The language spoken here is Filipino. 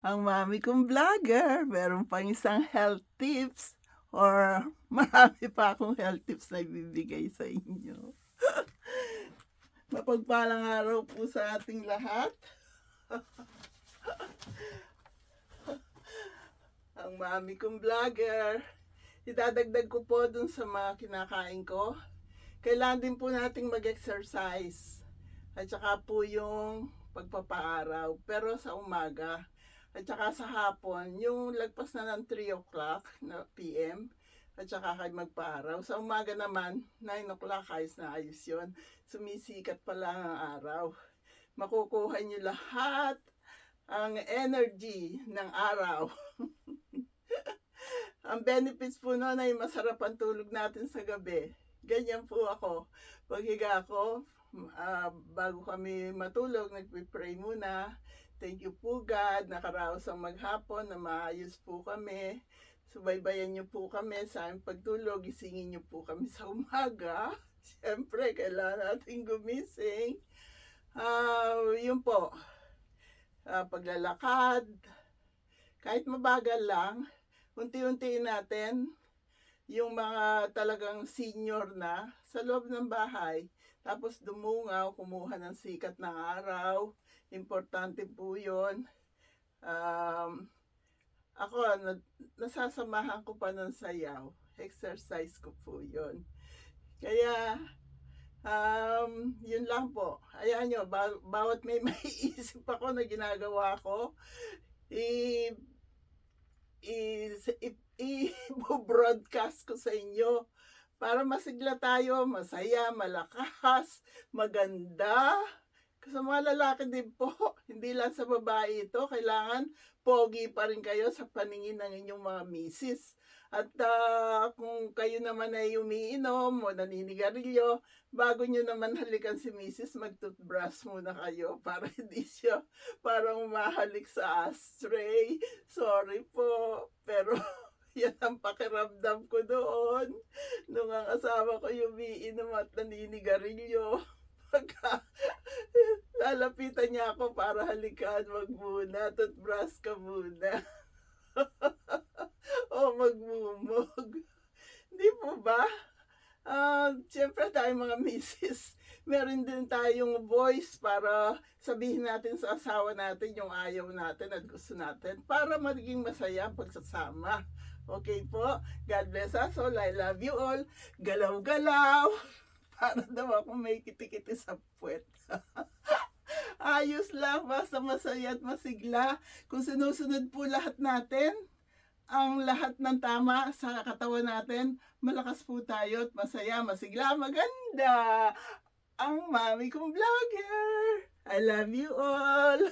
Ang mami kong vlogger, meron pang isang health tips or marami pa akong health tips na ibibigay sa inyo. Mapagpalang araw po sa ating lahat. Ang mami kong vlogger, idadagdag ko po dun sa mga kinakain ko. Kailangan din po nating mag-exercise. At saka po yung pagpapaaraw. Pero sa umaga. At saka sa hapon, yung lagpas na ng 3 o'clock na PM. At saka kayo magpaaraw. Sa umaga naman, 9 o'clock, ayos na ayos yun. Sumisikat pa lang ang araw. Makukuha nyo lahat ang energy ng araw. Ang benefits po noon ay masarap ang tulog natin sa gabi. Ganyan po ako. Paghiga ako, bago kami matulog, nagpipray muna. Thank you po God, nakaraos ang maghapon na maayos po kami. Subaybayan niyo po kami sa aming pagtulog, isingin niyo po kami sa umaga. Siyempre, kailangan natin gumising. Yun po, paglalakad, kahit mabagal lang, unti-untiin natin yung mga talagang senior na sa loob ng bahay. Tapos dumungaw, kumuha ng sikat ng araw. Importante po yun. Ako, nasasamahan ko pa ng sayaw. Exercise ko po yun. Kaya, yun lang po. Ayan nyo, bawat may maiisip ako na ginagawa ko, i-broadcast ko sa inyo para masigla tayo, masaya, malakas, maganda. Sa mga lalaki din po, hindi lang sa babae ito, kailangan pogi pa rin kayo sa paningin ng inyong mga misis. At kung kayo naman ay umiinom o naninigarilyo, bago nyo naman halikan si misis, mag-toothbrush muna kayo para hindi siya parang umahalik sa ashtray. Sorry po, pero yan ang pakiramdam ko doon. Nung ang asawa ko yung umiinom at naninigarilyo, pagka lalapitan niya ako para halikan, wag muna, toothbrush ka muna. O magmumog. Hindi po ba? Siyempre tayo mga misis, meron din tayong voice para sabihin natin sa asawa natin yung ayaw natin at gusto natin para maging masaya ang pagsasama. Okay po? God bless us all. I love you all. Galaw-galaw. Para daw ako may kitikiti sa puwet. Ayos lang, basta masaya at masigla. Kung sinusunod po lahat natin, ang lahat ng tama sa katawan natin, malakas po tayo at masaya, masigla, maganda. Ang mami kong vlogger. I love you all.